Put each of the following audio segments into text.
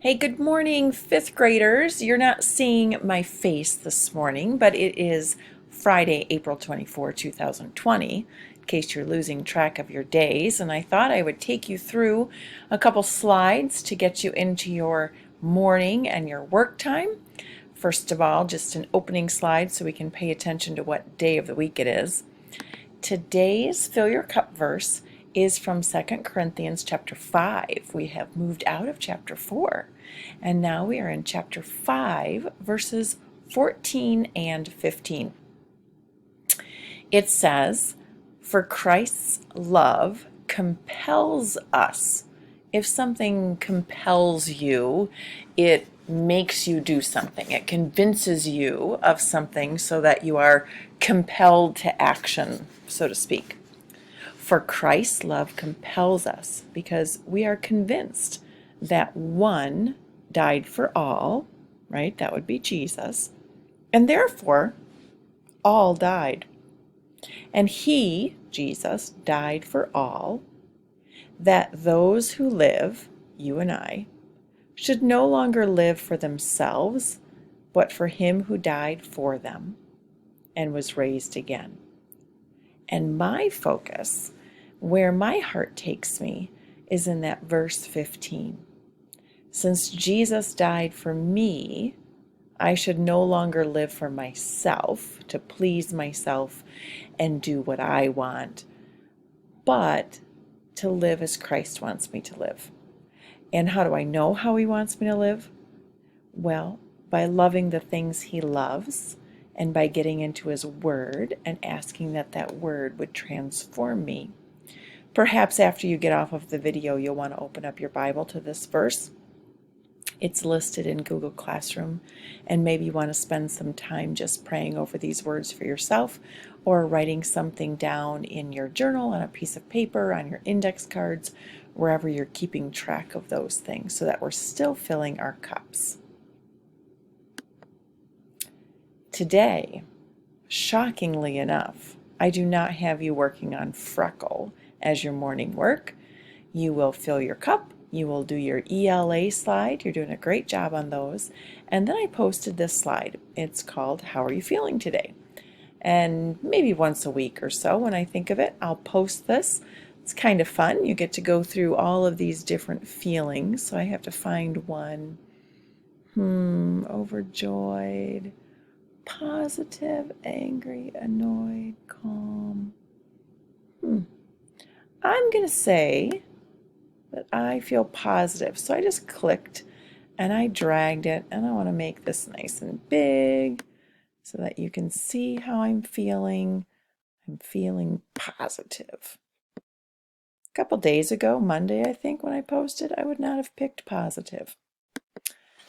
Hey, good morning, fifth graders. You're not seeing my face this morning, but it is Friday, April 24, 2020, in case you're losing track of your days. And I thought I would take you through a couple slides to get you into your morning and your work time. First of all, just an opening slide so we can pay attention to what day of the week it is. Today's Fill Your Cup verse is from 2 Corinthians chapter 5. We have moved out of chapter 4, and now we are in chapter 5, verses 14 and 15. It says, "For Christ's love compels us." If something compels you, it makes you do something. It convinces you of something so that you are compelled to action, so to speak. For Christ's love compels us because we are convinced that one died for all, right? That would be Jesus. And therefore, all died. And he, Jesus, died for all, that those who live, you and I, should no longer live for themselves, but for him who died for them and was raised again. And my focus, where my heart takes me, is in that verse 15. Since Jesus died for me, I should no longer live for myself, to please myself and do what I want, but to live as Christ wants me to live. And how do I know how he wants me to live? Well, by loving the things he loves and by getting into his word and asking that that word would transform me. Perhaps after you get off of the video, you'll want to open up your Bible to this verse. It's listed in Google Classroom, and maybe you want to spend some time just praying over these words for yourself or writing something down in your journal on a piece of paper, on your index cards, wherever you're keeping track of those things so that we're still filling our cups. Today, shockingly enough, I do not have you working on freckle as your morning work. You will fill your cup. You will do your ELA slide. You're doing a great job on those. And then I posted this slide. It's called How Are You Feeling Today? And maybe once a week or so, when I think of it, I'll post this. It's kind of fun. You get to go through all of these different feelings. So I have to find one. Overjoyed, positive, angry, annoyed, calm. I'm going to say that I feel positive. So I just clicked and I dragged it, and I want to make this nice and big so that you can see how I'm feeling. I'm feeling positive. A couple days ago, Monday, I think, when I posted, I would not have picked positive.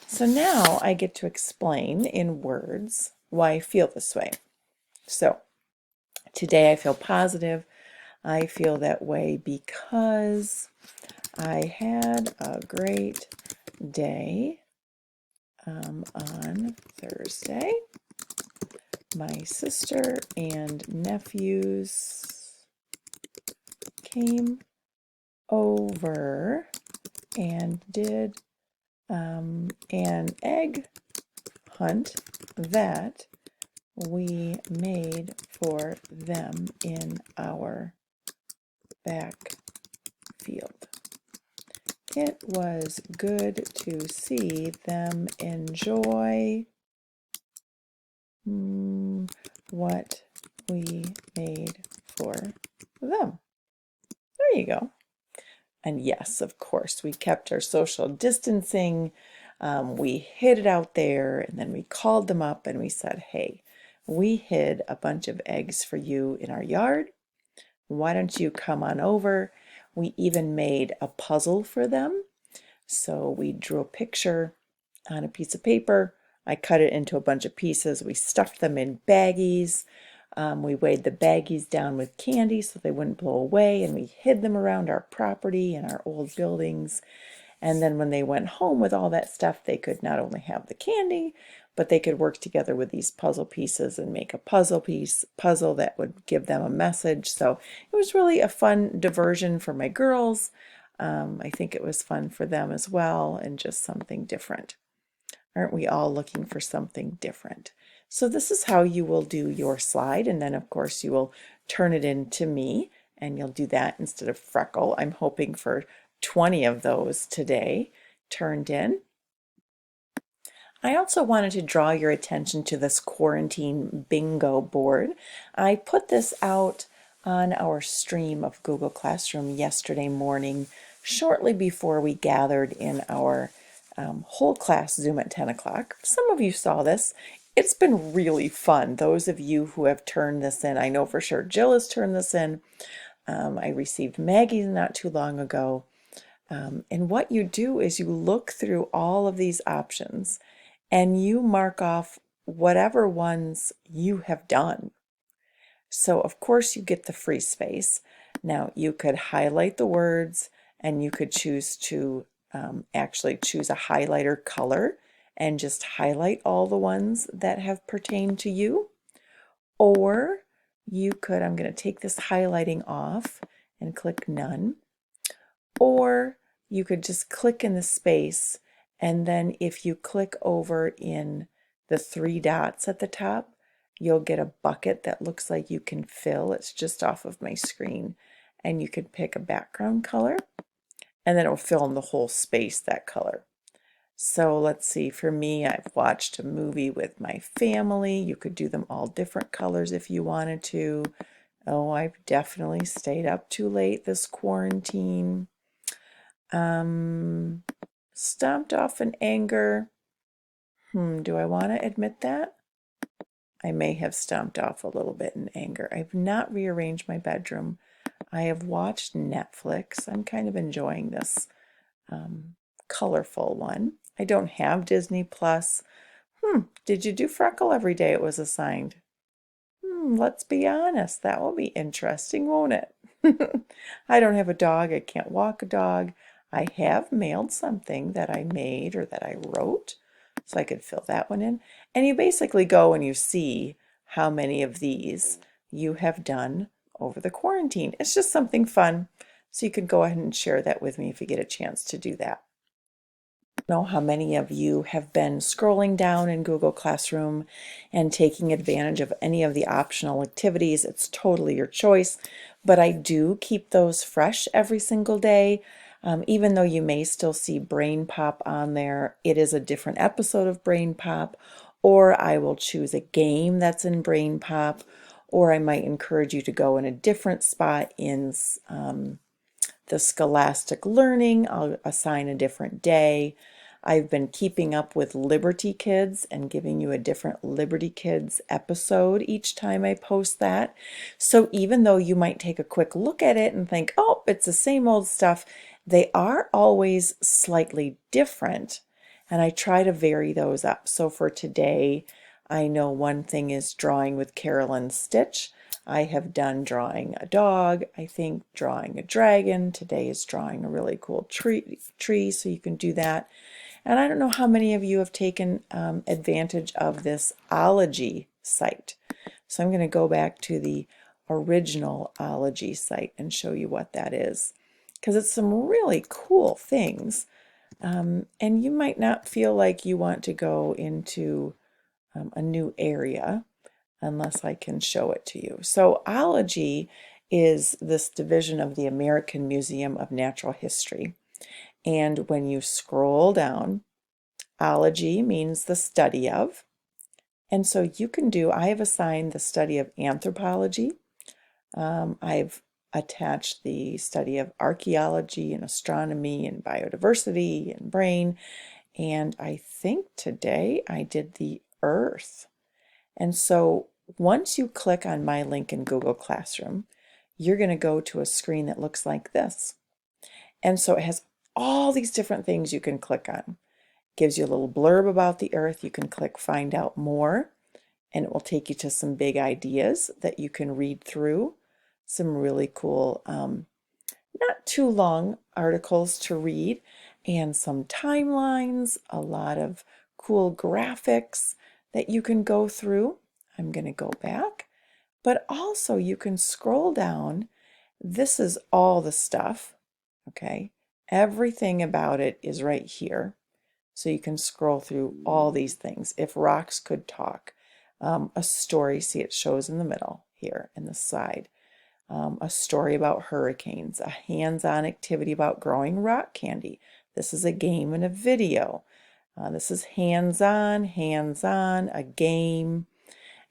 So now I get to explain in words why I feel this way. So today I feel positive. I feel that way because I had a great day on Thursday. My sister and nephews came over and did an egg hunt that we made for them in our back field. It was good to see them enjoy what we made for them. There you go. And yes, of course, we kept our social distancing. We hid it out there, and then we called them up and we said, hey, we hid a bunch of eggs for you in our yard. Why don't you come on over? We even made a puzzle for them. So we drew a picture on a piece of paper. I cut it into a bunch of pieces. We stuffed them in baggies. We weighed the baggies down with candy so they wouldn't blow away, and we hid them around our property and our old buildings. And then when they went home with all that stuff, they could not only have the candy, but they could work together with these puzzle pieces and make a puzzle that would give them a message. So it was really a fun diversion for my girls. I think it was fun for them as well, and just something different. Aren't we all looking for something different? So this is how you will do your slide, and then of course you will turn it into me, and you'll do that instead of Freckle. I'm hoping for 20 of those today turned in. I also wanted to draw your attention to this quarantine bingo board. I put this out on our stream of Google Classroom yesterday morning, shortly before we gathered in our whole class Zoom at 10 o'clock. Some of you saw this. It's been really fun. Those of you who have turned this in, I know for sure Jill has turned this in. I received Maggie's not too long ago. And what you do is you look through all of these options and you mark off whatever ones you have done. So of course you get the free space. Now you could highlight the words, and you could choose to actually choose a highlighter color and just highlight all the ones that have pertained to you. Or you could, I'm going to take this highlighting off and click none. Or you could just click in the space, and then if you click over in the three dots at the top, you'll get a bucket that looks like you can fill. It's just off of my screen, and you could pick a background color, and then it will fill in the whole space that color. So let's see, for me, I've watched a movie with my family. You could do them all different colors if you wanted to. Oh, I've definitely stayed up too late this quarantine. Stomped off in anger. Do I want to admit that? I may have stomped off a little bit in anger. I've not rearranged my bedroom. I have watched Netflix. I'm kind of enjoying this colorful one. I don't have Disney Plus. Did you do Freckle every day it was assigned? Let's be honest. That will be interesting, won't it? I don't have a dog. I can't walk a dog. I have mailed something that I made or that I wrote, so I could fill that one in. And you basically go and you see how many of these you have done over the quarantine. It's just something fun, so you can go ahead and share that with me if you get a chance to do that. Know how many of you have been scrolling down in Google Classroom and taking advantage of any of the optional activities. It's totally your choice, but I do keep those fresh every single day. Even though you may still see Brain Pop on there, it is a different episode of Brain Pop, or I will choose a game that's in Brain Pop, or I might encourage you to go in a different spot in the Scholastic Learning. I'll assign a different day. I've been keeping up with Liberty Kids and giving you a different Liberty Kids episode each time I post that. So even though you might take a quick look at it and think, oh, it's the same old stuff, they are always slightly different. And I try to vary those up. So for today, I know one thing is drawing with Carolyn Stitch. I have done drawing a dog, I think drawing a dragon. Today is drawing a really cool tree, so you can do that. And I don't know how many of you have taken advantage of this Ology site. So I'm going to go back to the original Ology site and show you what that is, because it's some really cool things. And you might not feel like you want to go into a new area unless I can show it to you. So Ology is this division of the American Museum of Natural History. And when you scroll down, ology means the study of. And so you can do, I have assigned the study of anthropology. I've attached the study of archaeology and astronomy and biodiversity and brain. And I think today I did the earth. And so once you click on my link in Google Classroom, you're going to go to a screen that looks like this. And so it has all these different things you can click on. It gives you a little blurb about the earth. You can click find out more, and it will take you to some big ideas that you can read through. Some really cool, not too long articles to read, and some timelines, a lot of cool graphics that you can go through. I'm going to go back, but also you can scroll down. This is all the stuff, okay? Everything about it is right here. So you can scroll through all these things. If rocks could talk, a story, see it shows in the middle here in the side. A story about hurricanes, a hands-on activity about growing rock candy. This is a game and a video. This is hands-on, a game.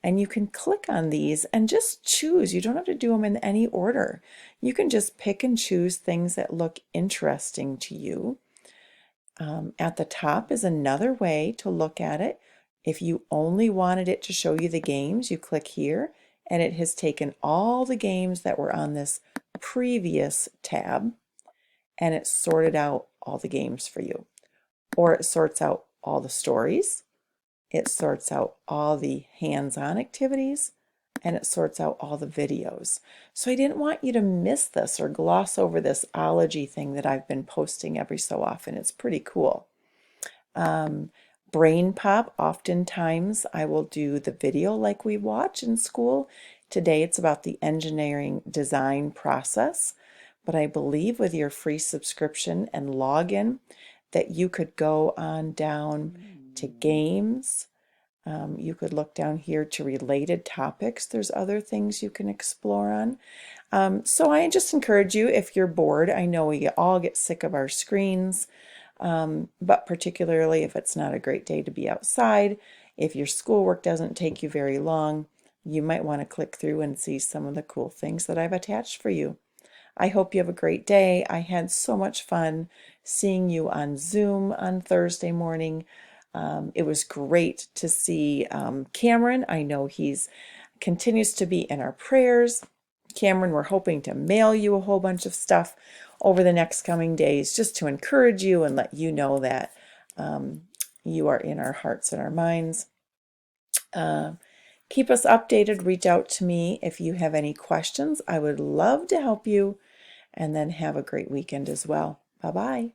And you can click on these and just choose. You don't have to do them in any order. You can just pick and choose things that look interesting to you. At the top is another way to look at it. If you only wanted it to show you the games, you click here and it has taken all the games that were on this previous tab and it sorted out all the games for you. Or it sorts out all the stories, it sorts out all the hands-on activities, and it sorts out all the videos. So I didn't want you to miss this or gloss over this ology thing that I've been posting every so often. It's pretty cool. Brain Pop, oftentimes I will do the video like we watch in school. Today it's about the engineering design process, but I believe with your free subscription and login that you could go on down to games. You could look down here to related topics. There's other things you can explore on. So I just encourage you, if you're bored, I know we all get sick of our screens, but particularly if it's not a great day to be outside, if your schoolwork doesn't take you very long, you might want to click through and see some of the cool things that I've attached for you. I hope you have a great day. I had so much fun seeing you on Zoom on Thursday morning. It was great to see Cameron. I know he's continues to be in our prayers. Cameron, we're hoping to mail you a whole bunch of stuff over the next coming days just to encourage you and let you know that you are in our hearts and our minds. Keep us updated. Reach out to me if you have any questions. I would love to help you. And then have a great weekend as well. Bye-bye.